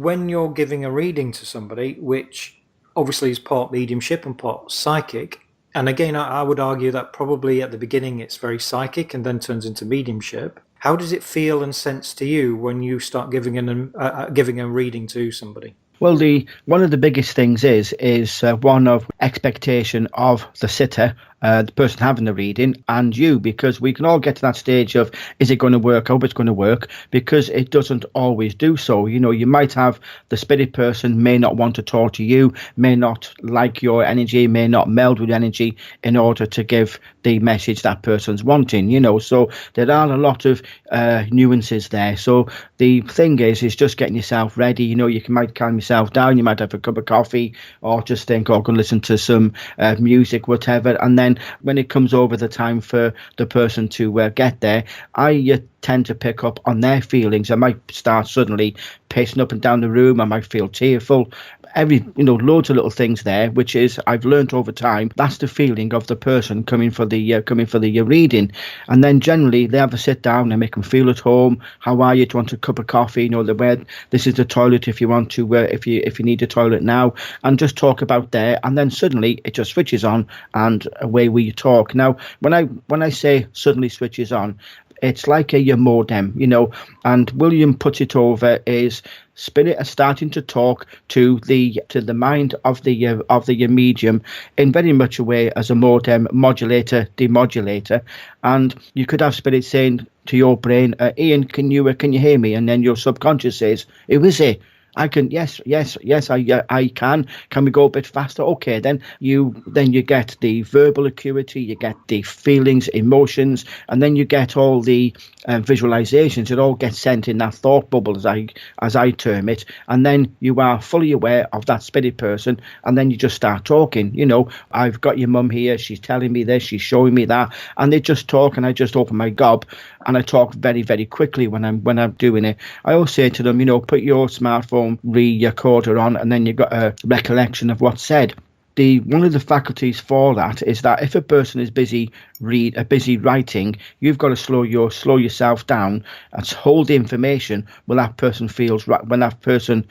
when you're giving a reading to somebody, which obviously is part mediumship and part psychic, and again, I would argue that probably at the beginning it's very psychic and then turns into mediumship. How does it feel and sense to you when you start giving a reading to somebody? Well, the one of the biggest things is one of expectation of the sitter, the person having the reading, and you, because we can all get to that stage of, is it going to work? I hope it's going to work, because it doesn't always do so. You know, you might have the spirit person may not want to talk to you, may not like your energy, may not meld with energy in order to give the message that person's wanting. You know, so there are a lot of nuances there. So the thing is just getting yourself ready. You know, might calm yourself down, you might have a cup of coffee, or just think, oh, I'm going to listen to some music, whatever. And then when it comes over the time for the person to get there, I tend to pick up on their feelings. I might start suddenly pacing up and down the room. I might feel tearful. Loads of little things there, which is, I've learnt over time, that's the feeling of the person coming for the reading. And then generally they have a sit down and make them feel at home. How are you? Do you want a cup of coffee? You know, this is the toilet if you want to, if you need a toilet now, and just talk about there. And then suddenly it just switches on and away we talk. Now, when I say suddenly switches on, it's like a modem, you know, and William puts it over is spirit are starting to talk to the mind of the medium in very much a way as a modem, modulator, demodulator. And you could have spirit saying to your brain, Ian, can you hear me? And then your subconscious says, who is it? I can, yes, I can. Can we go a bit faster? Okay, then you get the verbal acuity, you get the feelings, emotions, and then you get all the visualizations. It all gets sent in that thought bubble, as I term it, and then you are fully aware of that spirit person, and then you just start talking. You know, I've got your mum here. She's telling me this. She's showing me that, and they just talk, and I just open my gob, and I talk very, very quickly when I'm doing it. I always say to them, you know, put your smartphone recorder on, and then you've got a recollection of what's said. One of the faculties for that is that if a person is busy writing, you've got to slow yourself down and hold the information when that person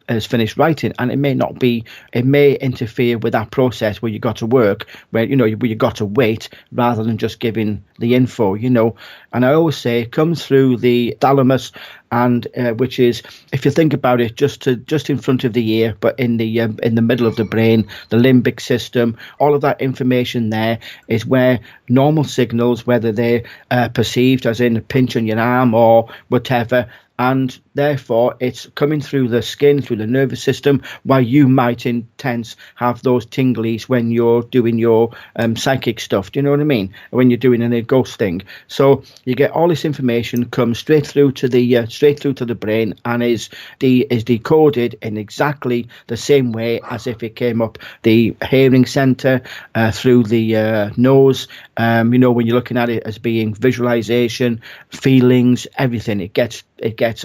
has finished writing. And it may interfere with that process where you got to work, where you got to wait rather than just giving the info, you know. And I always say it comes through the thalamus, and which is, if you think about it, just in front of the ear, but in the middle of the brain, the limbic system, all of that information there is where normal signals, whether they're perceived as in a pinch on your arm or whatever, and therefore it's coming through the skin, through the nervous system, why you might intense have those tinglies when you're doing your psychic stuff. Do you know what I mean? When you're doing a ghost thing. So you get all this information comes straight through to the brain, and is decoded in exactly the same way as if it came up the hearing center, through the nose. When you're looking at it as being visualization, feelings, everything, it gets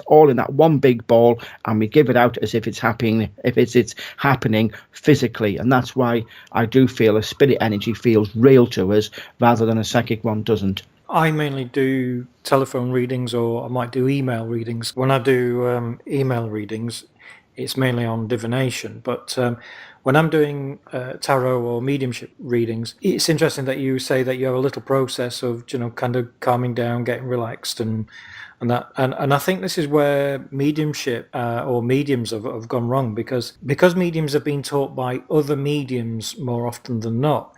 all in that one big ball, and we give it out as if it's happening, it's happening physically. And that's why I do feel a spirit energy feels real to us rather than a psychic one doesn't. I mainly do telephone readings, or I might do email readings. When I do email readings, it's mainly on divination. But when I'm doing tarot or mediumship readings, it's interesting that you say that you have a little process of, kind of calming down, getting relaxed, and that. And I think this is where mediumship or mediums have gone wrong, because mediums have been taught by other mediums more often than not.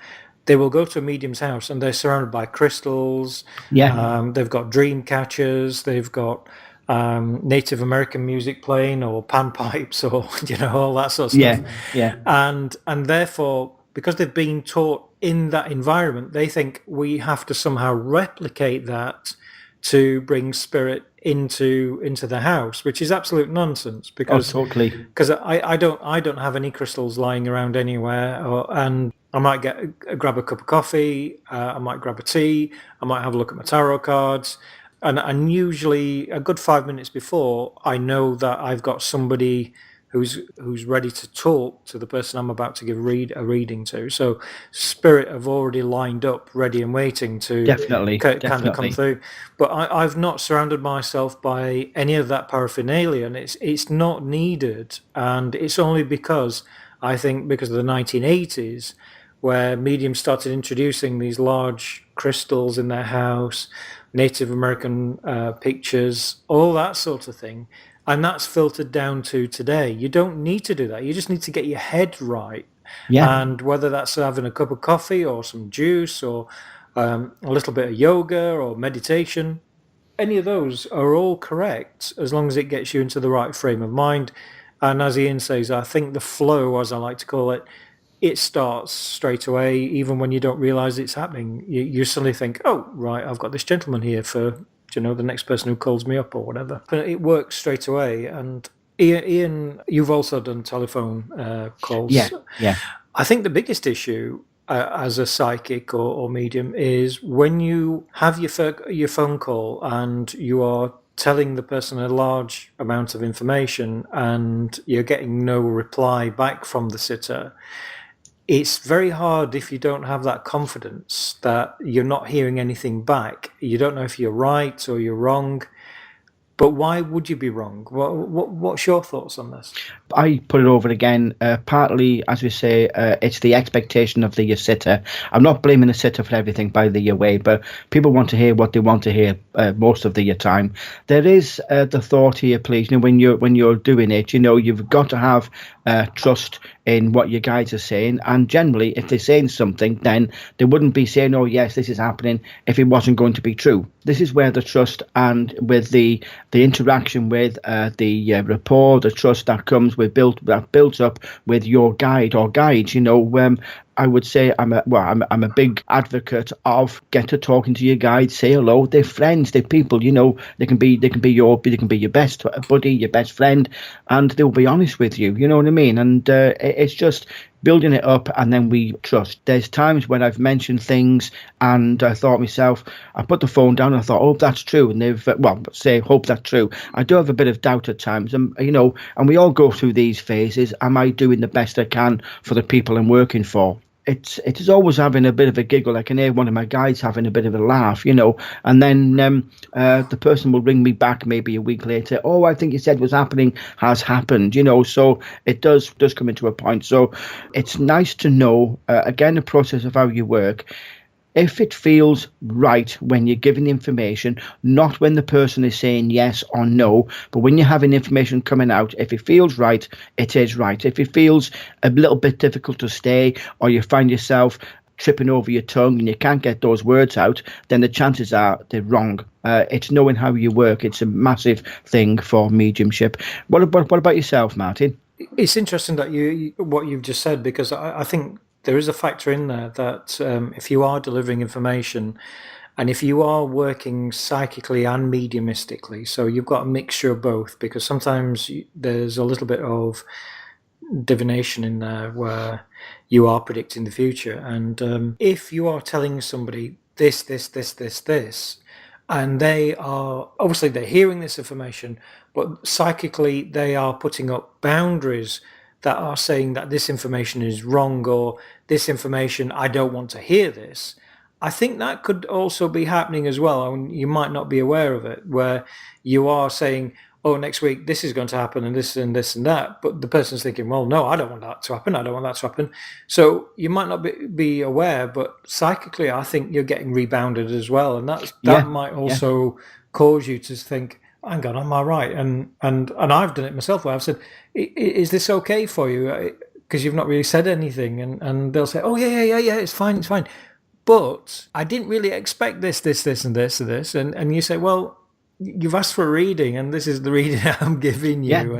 They will go to a medium's house and they're surrounded by crystals. Yeah. They've got dream catchers. They've got Native American music playing, or panpipes, or all that sort of stuff. Yeah. And therefore, because they've been taught in that environment, they think we have to somehow replicate that to bring spirit into the house, which is absolute nonsense. Because totally. Because I don't have any crystals lying around anywhere, and I might grab a cup of coffee, I might grab a tea, I might have a look at my tarot cards, and usually a good 5 minutes before, I know that I've got somebody who's ready to talk to the person I'm about to give a reading to. So spirit have already lined up, ready and waiting to Definitely, kind of come definitely. through. But I've not surrounded myself by any of that paraphernalia, and it's not needed. And it's only because I think because of the 1980s, where mediums started introducing these large crystals in their house, Native American pictures, all that sort of thing. And that's filtered down to today. You don't need to do that. You just need to get your head right. Yeah. And whether that's having a cup of coffee or some juice or a little bit of yoga or meditation, any of those are all correct as long as it gets you into the right frame of mind. And as Ian says, I think the flow, as I like to call it, it starts straight away, even when you don't realize it's happening. You suddenly think, oh, right, I've got this gentleman here for, the next person who calls me up or whatever. But it works straight away. And Ian, you've also done telephone calls. Yeah, yeah. I think the biggest issue as a psychic or medium is when you have your phone call and you are telling the person a large amount of information and you're getting no reply back from the sitter. It's very hard if you don't have that confidence that you're not hearing anything back. You don't know if you're right or you're wrong. But why would you be wrong? What's your thoughts on this? I put it over again. Partly, as we say, it's the expectation of the sitter. I'm not blaming the sitter for everything, by the way, but people want to hear what they want to hear most of the time. There is the thought here, please. When you're doing it, you've got to have trust in what your guides are saying. And generally, if they're saying something, then they wouldn't be saying, "Oh, yes, this is happening," if it wasn't going to be true. This is where the trust and with the interaction with the rapport, the trust that comes with builds up with your guide or guides. I would say I'm a big advocate of get to talking to your guide, say hello. They're friends, they're people. They can be your best buddy, your best friend, and they'll be honest with you. You know what I mean? And it's just building it up, and then we trust. There's times when I've mentioned things and I thought myself, I put the phone down and I thought, oh, that's true. And they've, hope that's true. I do have a bit of doubt at times. And we all go through these phases. Am I doing the best I can for the people I'm working for? It is always having a bit of a giggle. I can hear one of my guys having a bit of a laugh, and then the person will ring me back maybe a week later. Oh, I think you said what's happening has happened, so it does come into a point. So it's nice to know, again, the process of how you work. If it feels right when you're giving the information, not when the person is saying yes or no, but when you're having information coming out, if it feels right, it is right. If it feels a little bit difficult to stay, or you find yourself tripping over your tongue and you can't get those words out, then the chances are they're wrong. It's knowing how you work. It's a massive thing for mediumship. What about yourself, Martin? It's interesting that what you've just said, because I think there is a factor in there that if you are delivering information and if you are working psychically and mediumistically, so you've got a mixture of both, because sometimes there's a little bit of divination in there where you are predicting the future. And if you are telling somebody this, and they are, obviously they're hearing this information, but psychically they are putting up boundaries that are saying that this information is wrong, or this information, I don't want to hear this. I think that could also be happening as well. I mean, you might not be aware of it, where you are saying, oh, next week this is going to happen and this and this and that, but the person's thinking, well, no, I don't want that to happen. I don't want that to happen. So you might not be aware, but psychically, I think you're getting rebounded as well. And that might also cause you to think, hang on, am I right? And I've done it myself where I've said, is this okay for you? Because you've not really said anything. And they'll say, oh, yeah, it's fine. But I didn't really expect this, and this, and this. And you say, well, you've asked for a reading, and this is the reading I'm giving you.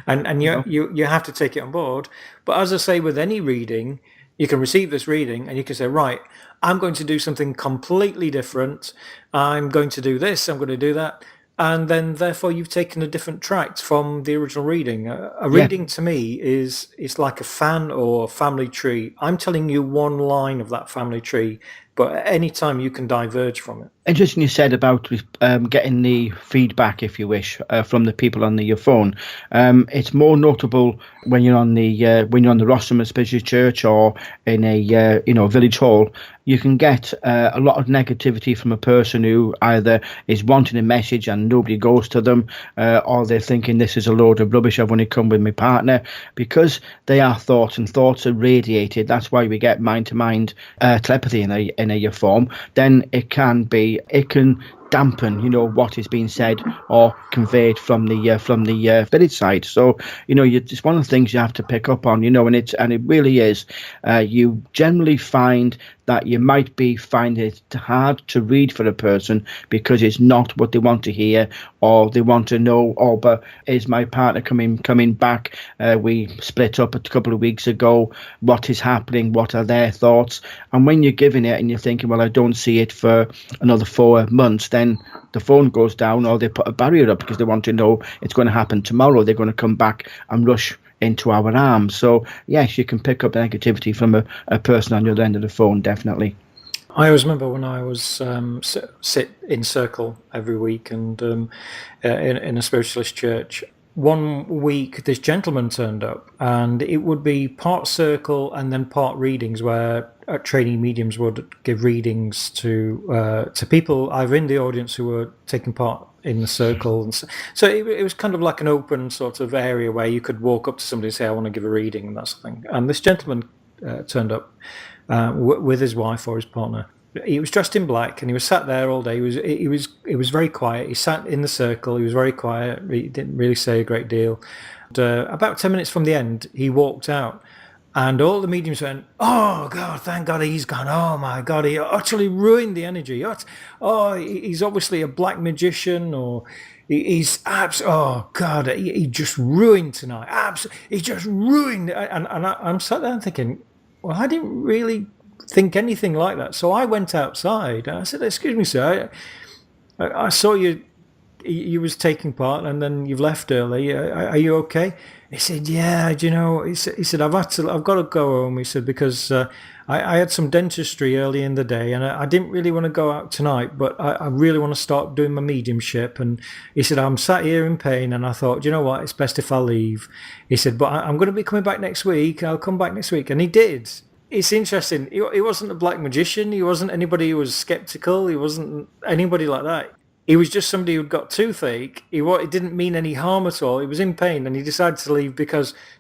And you have to take it on board. But as I say, with any reading, you can receive this reading and you can say, right, I'm going to do something completely different. I'm going to do this. I'm going to do that. And then, therefore, you've taken a different tract from the original reading. A reading to me is like a fan or a family tree. I'm telling you one line of that family tree, but at any time you can diverge from it. Interesting you said about getting the feedback, if you wish, from the people on your phone. It's more notable when you're on the rostrum, especially church or in a village hall. You can get a lot of negativity from a person who either is wanting a message and nobody goes to them, or they're thinking this is a load of rubbish. I've only come with my partner, because they are thoughts and thoughts are radiated. That's why we get mind to mind telepathy in a form. Then it can dampen, what is being said or conveyed from the village side. So, it's one of the things you have to pick up on, and it really is. You generally find that you might be finding it hard to read for a person because it's not what they want to hear, or they want to know, oh, but is my partner coming back? We split up a couple of weeks ago. What is happening? What are their thoughts? And when you're giving it and you're thinking, well, I don't see it for another 4 months, then the phone goes down, or they put a barrier up because they want to know it's going to happen tomorrow. They're going to come back and rush into our arms. So yes, you can pick up negativity from a person on the other end of the phone, definitely. I always remember when I was sit in circle every week, and in a spiritualist church. One week, this gentleman turned up, and it would be part circle and then part readings, where trainee mediums would give readings to people either in the audience who were taking part in the circle. And so it was kind of like an open sort of area where you could walk up to somebody and say, I want to give a reading, and that sort of thing. And this gentleman turned up with his wife or his partner. He was dressed in black, and he was sat there all day. He was very quiet. He sat in the circle. He was very quiet. He didn't really say a great deal. And, about 10 minutes from the end, he walked out, and all the mediums went, "Oh God, thank God he's gone! Oh my God, he utterly ruined the energy. Oh, he's obviously a black magician, or he's oh God, he just ruined tonight. He just ruined." And I'm sat there thinking, well, I didn't really think anything like that. So I went outside and I said, "Excuse me, sir, I saw you was taking part, and then you've left early. Are you okay?" He said, "Yeah, do you know," he said, I've got to go home." He said, "Because I had some dentistry early in the day, and I didn't really want to go out tonight, but I really want to start doing my mediumship." And he said, "I'm sat here in pain, and I thought, you know what, it's best if I leave." He said, "But I'm going to be coming back next week. I'll come back next week." And he did. It's interesting. He wasn't a black magician. He wasn't anybody who was skeptical. He wasn't anybody like that. He was just somebody who'd got toothache. It didn't mean any harm at all. He was in pain, and he decided to leave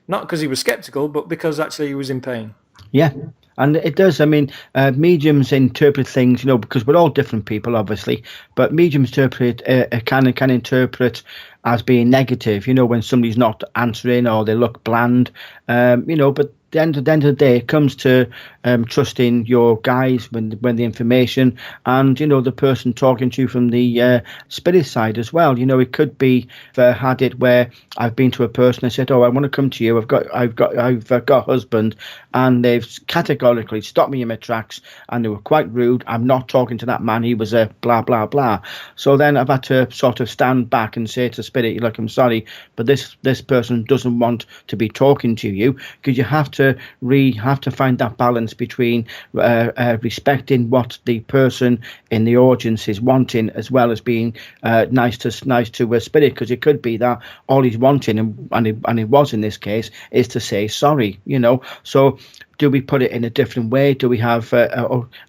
not because he was skeptical, but because actually he was in pain. Yeah. And it does. I mean, mediums interpret things, because we're all different people, obviously. But mediums can interpret as being negative, when somebody's not answering or they look bland, But the end of the day, it comes to trusting your guys when the information, and the person talking to you from the spirit side as well. It could be had it where I've been to a person and said, "Oh, I want to come to you. I've got a husband," and they've categorically stopped me in my tracks, and they were quite rude. I'm not talking to that man. He was a blah blah blah. So then I've had to sort of stand back and say to spirit, "Look, I'm sorry, but this person doesn't want to be talking to you," because you have to find that balance between respecting what the person in the audience is wanting, as well as being nice to spirit, because it could be that all he's wanting, and it was in this case, is to say sorry. So do we put it in a different way? Do we have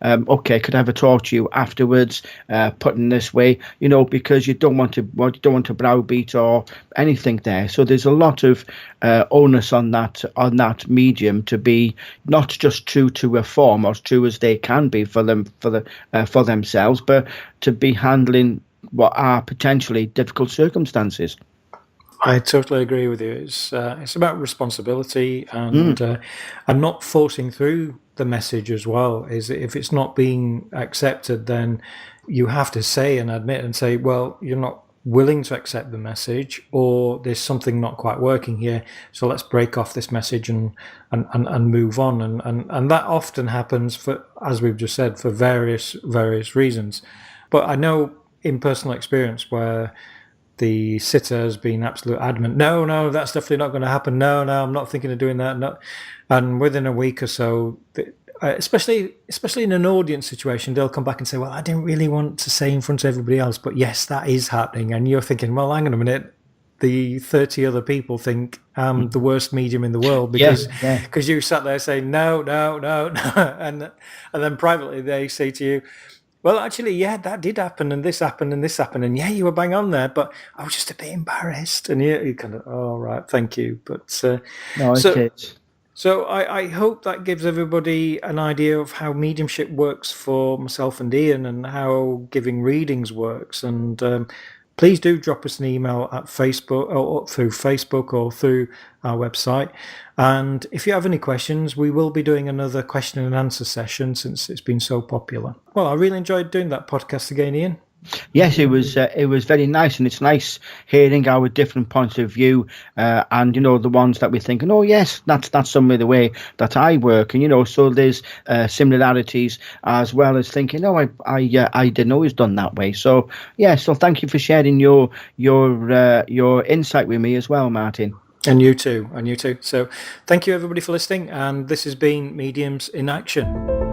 okay, could I have a talk to you afterwards, put in this way, because you don't want to browbeat or anything there. So there's a lot of onus on that medium to be not just true to a form, or as true as they can be for themselves, but to be handling what are potentially difficult circumstances. I totally agree with you. It's about responsibility, and not forcing through the message as well. Is if it's not being accepted, then you have to say and admit and say, well, you're not willing to accept the message, or there's something not quite working here. So let's break off this message and move on. And that often happens, for, as we've just said, for various reasons. But I know in personal experience where the sitter has been absolute adamant, no, that's definitely not going to happen. No, I'm not thinking of doing that. No. And within a week or so, especially in an audience situation, they'll come back and say, well, I didn't really want to say in front of everybody else, but yes, that is happening. And you're thinking, well, hang on a minute, the 30 other people think I'm the worst medium in the world because you sat there saying no, and then privately they say to you, well, actually, yeah, that did happen, and this happened, and this happened, and yeah, you were bang on there, but I was just a bit embarrassed, and you kind of, oh, right, thank you, but no, so I hope that gives everybody an idea of how mediumship works for myself and Ian, and how giving readings works, and please do drop us an email at Facebook or through Facebook or through our website. And if you have any questions, we will be doing another question and answer session since it's been so popular. Well, I really enjoyed doing that podcast again, Ian. Yes, it was very nice, and it's nice hearing our different points of view, and the ones that we're thinking, oh yes, that's some of the way that I work, and so there's similarities, as well as thinking, oh, I didn't know it was done that way. So yeah, so thank you for sharing your insight with me as well, Martin. And you too. So thank you everybody for listening, and this has been Mediums in Action.